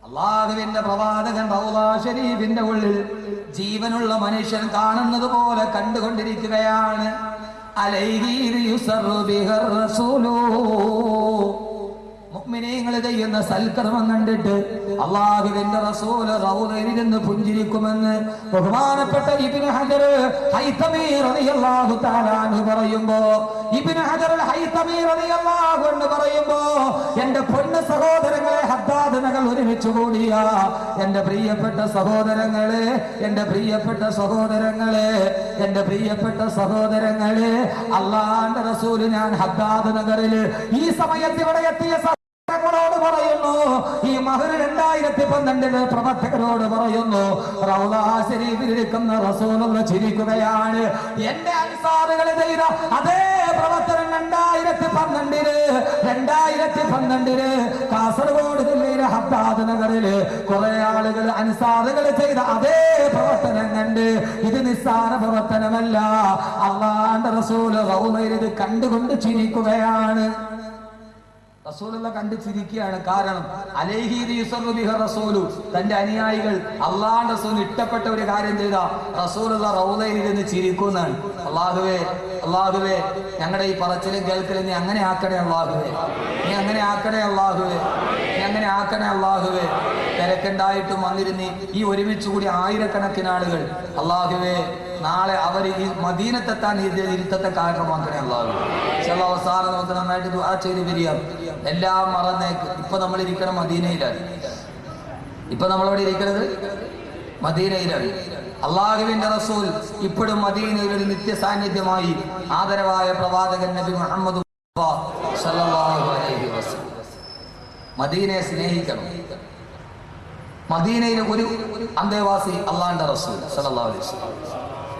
അള്ളാഹുവിന്റെ പ്രവാചകൻ റൗളാ ശരീഫിന്റെ ഉള്ളിൽ ജീവനുള്ള മനുഷ്യൻ കാണുന്നത് പോലെ കണ്ടുകൊണ്ടിരിക്കുകയാണ്. അലൈഹി യുസറു ബിഹർ റസൂലു. മുഅ്മിനീങ്ങൾ ചെയ്യുന്ന സൽക്കർമ്മം കണ്ടിട്ട് അല്ലാഹുവിന്റെ റസൂൽ റൗളയിൽ ഇരുന്ന് പുഞ്ചിരിക്കുമെന്ന് ബഹുമാനപ്പെട്ട ഇബ്നു ഹജർ ഹൈതമി റളിയല്ലാഹു തആല അൻഹു പറയുമ്പോ, ഇബ്നു ഹജർ ഹൈതമി റളിയല്ലാഹു അൻഹു പറയുമ്പോ, എന്റെ പൊന്ന സഹോദരങ്ങളെ, ഹദ്ദാദ് നഗർ ഒരുമിച്ച് കൂടിയ എന്റെ പ്രിയപ്പെട്ട സഹോദരങ്ങളെ, എന്റെ പ്രിയപ്പെട്ട സഹോദരങ്ങളെ, എന്റെ പ്രിയപ്പെട്ട സഹോദരങ്ങളെ, അല്ലാഹുവിന്റെ റസൂൽ ഞാൻ ഹദ്ദാദ് നഗറിൽ ഈ സമയത്ത് ഇവിടെ എത്തിയ ോട് പറയുന്നു, ഈ മഹർ 2012 പ്രവർത്തകരോട് പറയുന്നു, റൗളാ ശരീഫിൽ ഇരിക്കുന്ന റസൂലുള്ള ചിരിക്കുകയാണ്. എന്റെ അൻസാറുകൾ ചെയ്ത അതേ പ്രവർത്തനം 2012 കാസർഗോഡ് ജില്ലയിലെ ഹദ്ദാദ് നഗറില് കുറെ ആളുകൾ അൻസാറുകൾ ചെയ്ത അതേ പ്രവർത്തനം കണ്ട് ഇത് നിസ്സാര പ്രവർത്തനമല്ല, അല്ലാഹുവിന്റെ റസൂൽ റൗളയിൽ ഇത് കണ്ടുകൊണ്ട് ചിരിക്കുകയാണ്. റസൂലുള്ള കണ്ടു ചിരിക്കുകയാണ്. കാരണം അലൈഹി യുസറു ബിഹ റസൂലു, തന്റെ അനുയായികൾ അള്ളാഹുവിന്റെ റസൂൽ ഇഷ്ടപ്പെട്ട ഒരു കാര്യം ചെയ്ത റസൂലുള്ള റൗളയിൽ ഇരുന്ന് ചിരിക്കുന്നതാണ്. അല്ലാഹുവേ, അല്ലാഹുവേ, ഞങ്ങളുടെ ഈ പറച്ചിലും കേൾക്കലും നീ അങ്ങനെ ആക്കണേ അല്ലാഹുവേ, നീ അങ്ങനെ ആക്കണേ അല്ലാഹുവേ, നീ അങ്ങനെ ആക്കണേ അല്ലാഹുവേ. തിരക്കുണ്ടായിട്ടും വന്നിരുന്ന് ഈ ഒരുമിച്ച് കൂടി ആയിരക്കണക്കിന് ആളുകൾ, അല്ലാഹുവേ, നാളെ അവർ ഈ മദീനത്തെത്താൻ ഇരുത്തത്തെ കാരണമാക്കണേ അല്ലാഹുവേ. ചില അവസാനം നമുക്ക് നന്നായിട്ട് ദുആ ചെയ്ത് പിരിയാം. എല്ലാം മറന്നേക്ക്. ഇപ്പൊ നമ്മൾ ഇരിക്കണം മദീനയിലാണ്. ഇപ്പൊ നമ്മളവിടെ ഇരിക്കുന്നത് മദീനയിലാണ്. അള്ളാഹുവിന്റെ റസൂൽ ഇപ്പോഴും മദീനയിൽ ഒരു നിത്യ സാന്നിധ്യമായി ആദരവായ പ്രവാചകൻ നബി മുഹമ്മദ് സല്ലല്ലാഹു അലൈഹി വസല്ലം. മദീനയെ സ്നേഹിക്കണം. മദീനയിൽ ഒരു അന്തേവാസി അള്ളാഹുവിന്റെ റസൂൽ സല്ലല്ലാഹു അലൈഹി വസല്ലം.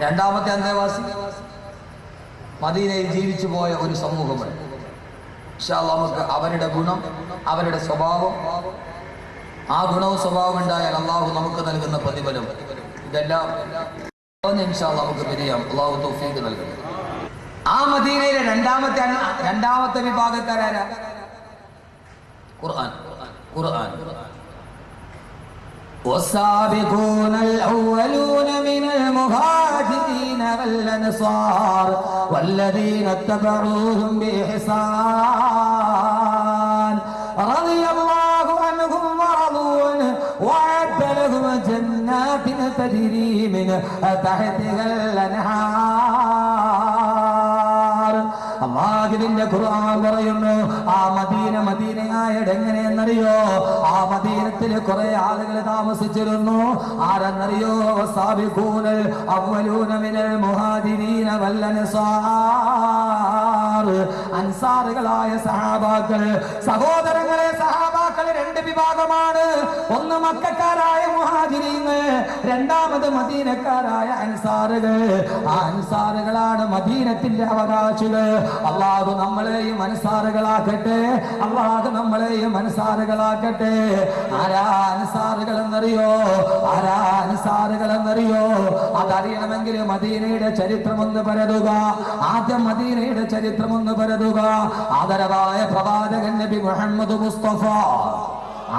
രണ്ടാമത്തെ അന്തേവാസി മദീനയിൽ ജീവിച്ചു പോയ ഒരു സമൂഹമാണ്. ഇൻഷാ അല്ലാഹ് നമുക്ക് അവരുടെ ഗുണം, അവരുടെ സ്വഭാവം, ആ ഗുണവും സ്വഭാവം ഉണ്ടായാൽ അള്ളാഹു നമുക്ക് നൽകുന്ന പ്രതിഫലം, ഇതെല്ലാം ഇൻഷാ അല്ലാഹ് നമുക്ക് പിരിയാം. അള്ളാഹു തൗഫീഖ് നൽകട്ടെ. ആ മദീനയിലെ രണ്ടാമത്തെ വിഭാഗക്കാരാരാ? ഖുർആൻ. ഖുർആൻ والسابقون الأولون من المهاجرين والأنصار والذين اتبعوهم بإحسان رضي الله عنهم ورضوا عنه وأعد لهم جنات تجري من تحتها الأنهار. അല്ലാഹുവിന്റെ ഖുർആൻ പറയുന്നു, ആ മദീനയായത് എങ്ങനെയെന്നറിയോ? ആ മദീനത്തിൽ കുറെ ആളുകൾ താമസിച്ചിരുന്നു. ആരെന്നറിയോ? സാബിഖൂനൽ അവ്വലൂന മിനൽ മുഹാജിരീന വൽ അൻസാർ. അൻസാറുകളായ സഹാബാക്കൾ, സഹോദരങ്ങളെ, സഹാബാക്കൾ രണ്ട് വിഭാഗമാണ്. ഒന്ന് മക്കക്കാരായ മുഹാജിരീങ്ങൾ, രണ്ടാമത് മദീനക്കാരായ അൻസാറുകൾ. ആ അൻസാറുകളാണ് മദീനത്തിന്റെ അവകാശികൾ. അല്ലാഹു നമ്മളെയും അൻസാറുകളാക്കട്ടെ, അല്ലാഹു നമ്മളെയും അൻസാറുകളാക്കട്ടെ. ആരാ അൻസാറുകൾ എന്നറിയോ? ആരാ അൻസാറുകൾ എന്നറിയോ? അതറിയണമെങ്കിൽ മദീനയുടെ ചരിത്രം ഒന്ന് പരതുക. ആദ്യം മദീനയുടെ ചരിത്രം ഒന്ന് പരതുക. ആദരവായ പ്രവാചകൻ നബി മുഹമ്മദ് മുസ്തഫ,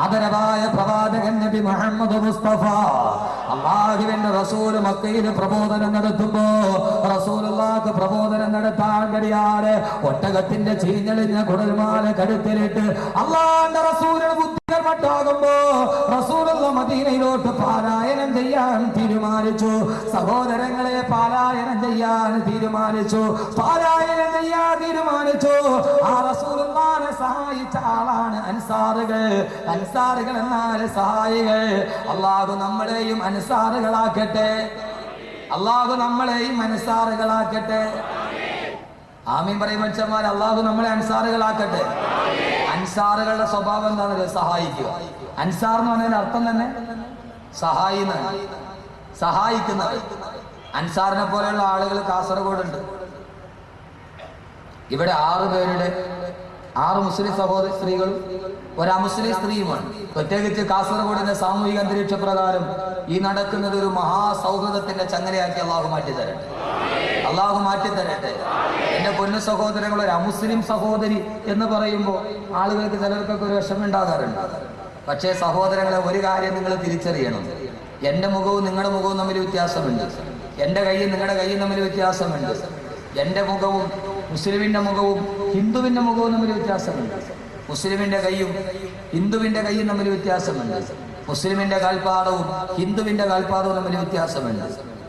ആദരവായ പ്രവാചകൻ നബി മുഹമ്മദ് മുസ്തഫ, അല്ലാഹുവിന്റെ റസൂൽ മക്കയിൽ പ്രബോധനം നടത്തുമ്പോ റസൂലുള്ളാഹിക്ക് പ്രബോധനം നടത്താൻ കഴിയാതെ ഒട്ടകത്തിന്റെ ചീഞ്ഞളിഞ്ഞ കുടൽമാല കഴുത്തിലിട്ട് അല്ലാഹുവിന്റെ റസൂലിന്റെ ബുദ്ധികൾ മട്ടാകുമ്പോ റസൂലുള്ള മദീനയിലോട്ട് പാലായനം ചെയ്യാൻ തീരുമാനിച്ചു. സഹോദരങ്ങളെ, പാലായനം ചെയ്യാൻ തീരുമാനിച്ചു. പാലായനം ചെയ്യാൻ തീരുമാനിച്ചു. ആ റസൂലുള്ളാഹിനെ സഹായിച്ച ആളാണ് അൻസാറുകൾ. അൻസാറുകൾ എന്നാൽ സഹായികൾ. അല്ലാഹു നമ്മളെയും അൻസാറുകളാക്കട്ടെ. അല്ലാഹു നമ്മളെയും അൻസാറുകളാക്കട്ടെ. ആമീൻ പറയും മനുഷ്യന്മാർ. അല്ലാഹു നമ്മളെ അൻസാറുകളാക്കട്ടെ. അൻസാറുകളുടെ സ്വഭാവം എന്താണെന്ന് സഹായിക്കുക. അൻസാർ എന്ന് പറഞ്ഞതിന്റെ അർത്ഥം തന്നെ സഹായിക്കുന്നത്. അൻസാറിനെ പോലെയുള്ള ആളുകൾ കാസർഗോഡുണ്ട്. ഇവിടെ 6 പേരുടെ 6 മുസ്ലിം സഹോദര സ്ത്രീകളും ഒരു അമുസ്ലിം സ്ത്രീയുമാണ്. പ്രത്യേകിച്ച് കാസർഗോഡിന്റെ സാമൂഹിക അന്തരീക്ഷ പ്രകാരം ഈ നടക്കുന്നത് ഒരു മഹാസൗഹൃദത്തിന്റെ ചങ്ങലയാക്കി അള്ളാഹു മാറ്റിത്തരട്ടെ. അള്ളാഹു മാറ്റിത്തരട്ടെ. എന്റെ പൊന്നു സഹോദരങ്ങൾ, ഒരു അമുസ്ലിം സഹോദരി എന്ന് പറയുമ്പോൾ ആളുകൾക്ക് ചിലർക്കൊക്കെ ഒരു വിഷമം ഉണ്ടാകാറുണ്ട്. പക്ഷേ സഹോദരങ്ങളെ, ഒരു കാര്യം നിങ്ങൾ തിരിച്ചറിയണം. എൻ്റെ മുഖവും നിങ്ങളുടെ മുഖവും തമ്മിൽ വ്യത്യാസമുണ്ട്. എൻ്റെ കൈയും നിങ്ങളുടെ കൈയും തമ്മിൽ വ്യത്യാസമുണ്ട്. എൻ്റെ മുഖവും മുസ്ലിമിൻ്റെ മുഖവും ഹിന്ദുവിൻ്റെ മുഖവും തമ്മിൽ വ്യത്യാസമുണ്ട്. മുസ്ലിമിൻ്റെ കൈയും ഹിന്ദുവിൻ്റെ കൈയും തമ്മിൽ വ്യത്യാസമുണ്ട്. മുസ്ലിമിൻ്റെ കാൽപ്പാദവും ഹിന്ദുവിൻ്റെ കാൽപ്പാദവും തമ്മിൽ വ്യത്യാസമുണ്ട്.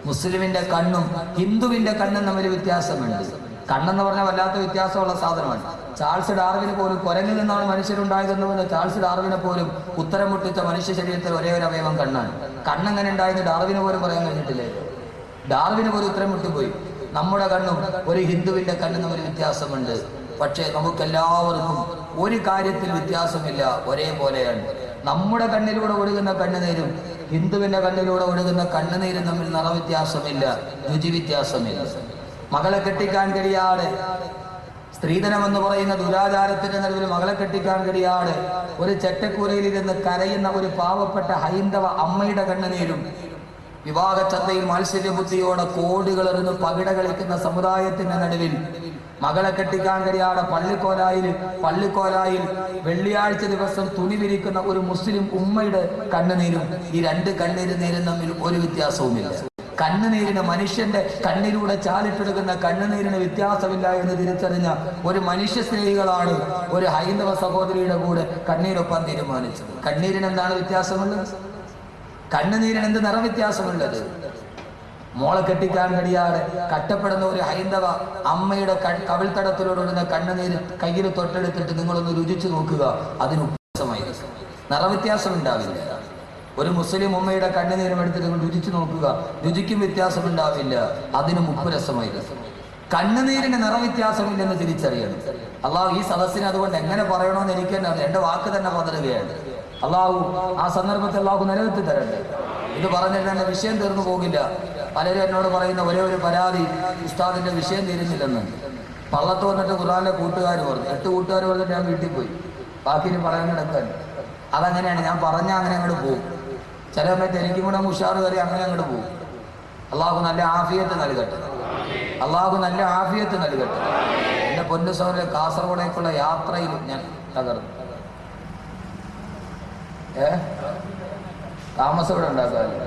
മുസ്ലിമിൻ്റെ കണ്ണും ഹിന്ദുവിൻ്റെ കണ്ണും തമ്മിൽ വ്യത്യാസമുണ്ട്. കണ്ണെന്ന് പറഞ്ഞാൽ വല്ലാത്ത വ്യത്യാസമുള്ള സാധനമാണ്. ചാൾസ് ഡാർവിന് പോലും കുരങ്ങിൽ നിന്നാണ് മനുഷ്യരുണ്ടായതെന്ന് പറഞ്ഞ ചാൾസ് ഡാർവിനെ പോലും ഉത്തരം മുട്ടിച്ച മനുഷ്യ ശരീരത്തിൽ ഒരേ ഒരു അവയവം കണ്ണാണ്. കണ്ണെങ്ങനെ ഉണ്ടായെന്ന് ഡാർവിന് പോലും പറയാൻ കഴിഞ്ഞിട്ടില്ലേ? ഡാർവിന് പോലും ഉത്തരം മുട്ടിപ്പോയി. നമ്മുടെ കണ്ണും ഒരു ഹിന്ദുവിൻ്റെ കണ്ണും തമ്മിൽ വ്യത്യാസമുണ്ട്. പക്ഷേ നമുക്കെല്ലാവർക്കും ഒരു കാര്യത്തിൽ വ്യത്യാസമില്ല, ഒരേപോലെയാണ്. നമ്മുടെ കണ്ണിലൂടെ ഒഴുകുന്ന കണ്ണുനീരും ഹിന്ദുവിൻ്റെ കണ്ണിലൂടെ ഒഴുകുന്ന കണ്ണുനീരും തമ്മിൽ നിറവ്യത്യാസമില്ല, രുചി വ്യത്യാസമില്ല. മകളെ കെട്ടിക്കാൻ കഴിയാതെ, സ്ത്രീധനമെന്ന് പറയുന്ന ദുരാചാരത്തിന്റെ നടുവിൽ മകളെ കെട്ടിക്കാൻ കഴിയാതെ ഒരു ചെറ്റക്കൂരയിലിരുന്ന് കരയുന്ന ഒരു പാവപ്പെട്ട ഹൈന്ദവ അമ്മയുടെ കണ്ണുനീരും, വിവാഹച്ചന്തയിൽ മാത്സര്യബുദ്ധിയോടെ കോടികളെറിഞ്ഞ് പകിട കളിക്കുന്ന സമുദായത്തിന്റെ നടുവിൽ മകളെ കെട്ടിക്കാൻ കഴിയാതെ പള്ളിക്കോലായിൽ വെള്ളിയാഴ്ച ദിവസം തുണി വിരിക്കുന്ന ഒരു മുസ്ലിം ഉമ്മയുടെ കണ്ണുനീരും, ഈ രണ്ട് കണ്ണീരും തമ്മിൽ ഒരു വ്യത്യാസവുമില്ല. കണ്ണുനീരിന്, മനുഷ്യന്റെ കണ്ണിലൂടെ ചാലിട്ടെടുക്കുന്ന കണ്ണുനീരിന് വ്യത്യാസമില്ല എന്ന് തിരിച്ചറിഞ്ഞ ഒരു മനുഷ്യ സ്നേഹികളാണ് ഒരു ഹൈന്ദവ സഹോദരിയുടെ കൂടെ കണ്ണീരൊപ്പാൻ തീരുമാനിച്ചത്. കണ്ണീരിന് എന്താണ് വ്യത്യാസമുള്ളത്? കണ്ണുനീരിന് എന്ത് നിറവ്യത്യാസമുള്ളത്? മോളെ കെട്ടിക്കാൻ കഴിയാതെ കഷ്ടപ്പെടുന്ന ഒരു ഹൈന്ദവ അമ്മയുടെ കവിൾത്തടത്തിലൂടെ കണ്ണുനീര് കയ്യിൽ തൊട്ടെടുത്തിട്ട് നിങ്ങളൊന്ന് രുചിച്ചു നോക്കുക, അതിന് വ്യത്യാസമായി നിറവ്യത്യാസം ഉണ്ടാവില്ല. ഒരു മുസ്ലിം ഉമ്മയുടെ കണ്ണുനീരും എടുത്ത് നിങ്ങൾ രുചിച്ചു നോക്കുക, രുചിക്കും വ്യത്യാസം ഉണ്ടാവില്ല, അതിനും ഉപ്പ് രസമായി. കണ്ണുനീരിന് നിറവ്യത്യാസമില്ലെന്ന് തിരിച്ചറിയണം. അള്ളാഹു ഈ സദസ്സിനെ അതുകൊണ്ട് എങ്ങനെ പറയണമെന്ന് എനിക്ക് തന്നെ അറിയാം. എൻ്റെ വാക്ക് തന്നെ പതറുകയാണ്. അള്ളാഹു ആ സന്ദർഭത്തിൽ അള്ളാഹു നിലനിർത്തി തരട്ടെ. ഇത് പറഞ്ഞിട്ട് എൻ്റെ വിഷയം തീർന്നു പോകില്ല. പലരും എന്നോട് പറയുന്ന ഒരേ ഒരു പരാതി, ഉസ്താദിന്റെ വിഷയം തീരുന്നില്ലെന്ന്. പള്ളത്ത് വന്നിട്ട് ഖുർആനിലെ കൂട്ടുകാർ പറഞ്ഞു, 8 കൂട്ടുകാർ പറഞ്ഞിട്ട് ഞാൻ വീട്ടിൽ പോയി, ബാക്കി ഇനി പറയാൻ കിടക്കാൻ. അതങ്ങനെയാണ്, ഞാൻ പറഞ്ഞാൽ അങ്ങനെ അങ്ങോട്ട് പോകും. ചില സമയത്ത് എനിക്കും കൂടെ ഉഷാറ് കയറി അങ്ങനെ അങ്ങോട്ട് പോകും. അള്ളാഹു നല്ല ആഫിയത്ത് നൽകട്ടെ, അള്ളാഹു നല്ല ആഫിയത്ത് നൽകട്ടെ. എൻ്റെ പൊന്നു സഹോദരൻ, കാസർഗോഡേക്കുള്ള യാത്രയിൽ ഞാൻ തകർന്നു. താമസം ഇവിടെ ഉണ്ടാക്കാറില്ല.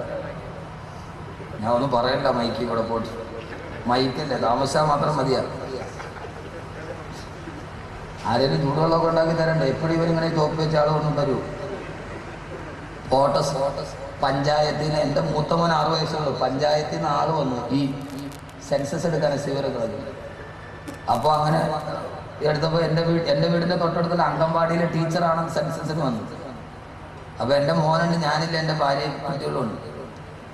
ഞാൻ ഒന്നും പറയണ്ട, മൈക്കിൽ കൂടെ പോട്ട്. മൈക്കല്ലേ, താമസിച്ചാൽ മാത്രം മതിയാ. ആരെങ്കിലും ചൂടുവെള്ളമൊക്കെ ഉണ്ടാക്കി തരണ്ടേ? എപ്പോഴും ഇവരിങ്ങനെ തോപ്പ് വെച്ച ആളൊന്നും തരൂ. ഫോട്ടോസ് പഞ്ചായത്തിൽ നിന്ന്, എൻ്റെ മൂത്തമോൻ 6 വയസ്സുള്ളൂ, പഞ്ചായത്തിൽ നിന്ന് ആള് വന്നു ഈ സെൻസസ് എടുക്കാൻ ശിവരകളി. അപ്പോൾ അങ്ങനെ എടുത്തപ്പോൾ എൻ്റെ വീടിൻ്റെ തൊട്ടടുത്തുള്ള അംഗൻവാടിയിലെ ടീച്ചറാണ് സെൻസസിന് വന്നത്. അപ്പോൾ എൻ്റെ മോനുണ്ട്, ഞാനില്ല, എൻ്റെ ഭാര്യയും കുട്ടികളുണ്ട്.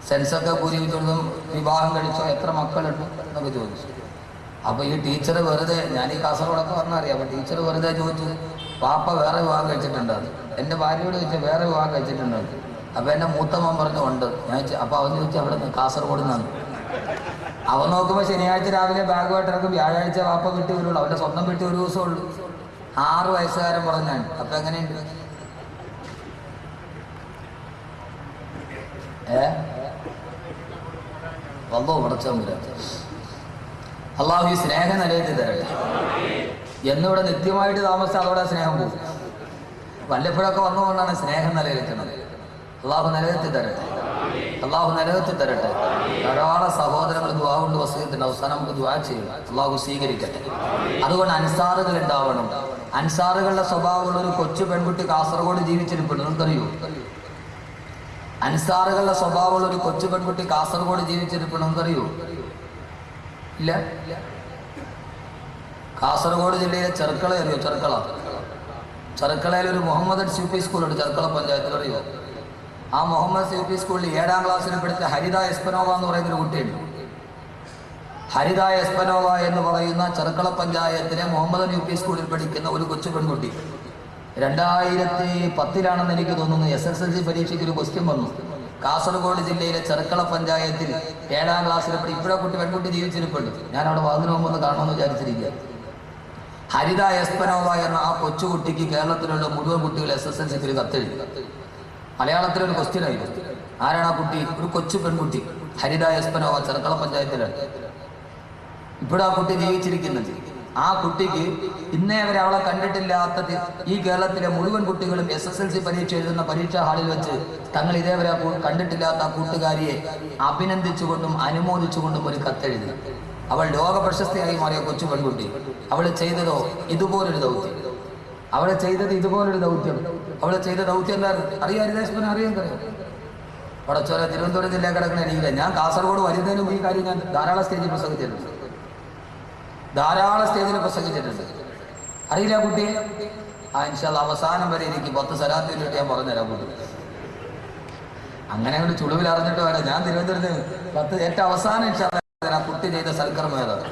സെൻസൊക്കെ പൂരിപ്പിച്ചോടും വിവാഹം കഴിച്ചോ, എത്ര മക്കളുണ്ട് എന്നൊക്കെ ചോദിച്ചു. അപ്പോൾ ഈ ടീച്ചർ വെറുതെ, ഞാൻ ഈ കാസർഗോഡൊക്കെ പറഞ്ഞറിയാം, അപ്പോൾ ടീച്ചർ വെറുതെ ചോദിച്ചു, പാപ്പ വേറെ വിവാഹം കഴിച്ചിട്ടുണ്ടോ? എൻ്റെ ഭാര്യയോട് ചോദിച്ചാൽ വേറെ വിവാഹം കഴിച്ചിട്ടുണ്ടോ? അപ്പോൾ എൻ്റെ മൂത്തമ്മ പറഞ്ഞു ഉണ്ട്. ഞാൻ അപ്പോൾ അവൻ ചോദിച്ചു അവിടെ നിന്ന് കാസർഗോഡ് നിന്നാണ്. അവൻ നോക്കുമ്പോൾ ശനിയാഴ്ച രാവിലെ ബാഗുമായിട്ട് ഇറക്കും, വ്യാഴാഴ്ച വാപ്പ വീട്ടിൽ വരുള്ളൂ, അവൻ്റെ സ്വന്തം വീട്ടിൽ ഒരു ദിവസം ഉള്ളൂ. 6 വയസ്സുകാരൻ പറഞ്ഞാണ്. അപ്പം എങ്ങനെയുണ്ട്? വന്നോ പടച്ചോമ്പുര. അള്ളാഹു ഈ സ്നേഹം നിലനിർത്തി തരട്ടെ. എന്നിവിടെ നിത്യമായിട്ട് താമസിച്ചാൽ അതോടെ സ്നേഹം പോകും. വല്ലപ്പോഴൊക്കെ വന്നുകൊണ്ടാണ് സ്നേഹം നിലനിൽക്കുന്നത്. അള്ളാഹു നിലനിർത്തി തരട്ടെ, അള്ളാഹു നിലനിർത്തി തരട്ടെ. ധാരാളം സഹോദരങ്ങൾ ദുആ കൊണ്ട് വസിയത്തുണ്ട്. അവസാനം നമുക്ക് ദുആ ചെയ്യും, അള്ളാഹു സ്വീകരിക്കട്ടെ. അതുകൊണ്ട് അൻസാറുകൾ ഉണ്ടാവണം. അൻസാറുകളുടെ സ്വഭാവമുള്ള ഒരു കൊച്ചു പെൺകുട്ടി കാസർഗോഡ് ജീവിച്ചിരിപ്പുണ്ട്, നിങ്ങൾക്കറിയോ? അൻസാറുകളുടെ സ്വഭാവമുള്ള ഒരു കൊച്ചു പെൺകുട്ടി കാസർഗോഡ് ജീവിച്ചിരിപ്പുണ്ട്, നിങ്ങൾക്കറിയോ? ഇല്ല. കാസർഗോഡ് ജില്ലയിലെ ചെർക്കള അറിയോ? ചെർക്കളയിൽ ഒരു മുഹമ്മദ് UP സ്കൂളുണ്ട്, ചെർക്കള പഞ്ചായത്തിൽ, അറിയോ? ആ മുഹമ്മദ് UP സ്കൂളിൽ 7ാം ക്ലാസ്സിൽ പഠിച്ച ഹരിത എസ്പനോവ എന്ന് പറയുന്ന ഒരു കുട്ടിയുണ്ട്. ഹരിത എസ്പനോവ എന്ന് പറയുന്ന ചെർക്കള പഞ്ചായത്തിലെ മുഹമ്മദ് UP സ്കൂളിൽ പഠിക്കുന്ന ഒരു കൊച്ചു പെൺകുട്ടി 2010 എനിക്ക് തോന്നുന്നു SSLC പരീക്ഷയ്ക്ക് ഒരു ക്വസ്റ്റ്യൻ വന്നു. കാസർഗോഡ് ജില്ലയിലെ ചെർക്കള പഞ്ചായത്തിൽ 7ാം ക്ലാസ്സിൽ ഇപ്പോഴാ പെൺകുട്ടി ജീവിച്ചിരിപ്പുണ്ട്. ഞാൻ അവിടെ വാതിന് പോകുമ്പോൾ കാണുമെന്ന് വിചാരിച്ചിരിക്കുക. ഹരിത എസ്പനോവ എന്ന ആ കൊച്ചുകുട്ടിക്ക് കേരളത്തിലുള്ള മുഴുവൻ കുട്ടികൾ SSLC ഒരു കത്തെഴുതി. മലയാളത്തിലൊരു ക്വസ്റ്റ്യൻ ആയിരുന്നു. ആരാണ് ആ കുട്ടി? ഒരു കൊച്ചു പെൺകുട്ടി, ഹരിത എസ്പനോവ, ചെർക്കള പഞ്ചായത്തിലാണ്. ഇപ്പോഴാ കുട്ടി ജീവിച്ചിരിക്കുന്നത്. ആ കുട്ടിക്ക് ഇന്നേ വരെ അവളെ കണ്ടിട്ടില്ലാത്ത ഈ കേരളത്തിലെ മുഴുവൻ കുട്ടികളും SSLC പരീക്ഷ എഴുതുന്ന പരീക്ഷാ ഹാളിൽ വെച്ച് തങ്ങൾ ഇതേവരെ കണ്ടിട്ടില്ലാത്ത ആ കൂട്ടുകാരിയെ അഭിനന്ദിച്ചുകൊണ്ടും അനുമോദിച്ചുകൊണ്ടും ഒരു കത്തെഴുതി. അവൾ ലോക പ്രശസ്തിയായി മാറിയ കൊച്ചു പെൺകുട്ടി. അവൾ ചെയ്തതോ ഇതുപോലൊരു ദൗത്യം. അവളെ ചെയ്തത് ഇതുപോലൊരു ദൗത്യം. അവളെ ചെയ്ത ദൗത്യം എന്താ അറിയാം? ഹരിദാസ്മനെ അറിയാൻ കഴിയും. പടച്ചോല തിരുവനന്തപുരം ജില്ല കിടക്കുന്ന എനിക്കില്ല. ഞാൻ കാസർഗോഡ് വരുന്നതിനും ഈ കാര്യം ഞാൻ ധാരാളം സ്റ്റേജിൽ പ്രസംഗിച്ചിട്ടുണ്ട്. അറിയില്ല കുട്ടിയെ? ഇൻഷാല്ലാ അവസാനം വരെ എനിക്ക് 10 സലാത്ത് ചൊല്ലിട്ട് ഞാൻ പറഞ്ഞുതരാം കുട്ടി. അങ്ങനെ ഒരു ചുളിവിൽ അറിഞ്ഞിട്ട് വേണം. ഞാൻ തിരുവനന്തപുരത്ത് ഏറ്റവും അവസാനം ഇൻഷാല്ലാ കുട്ടി ചെയ്ത സൽക്കർമ്മം ഏതാണ്?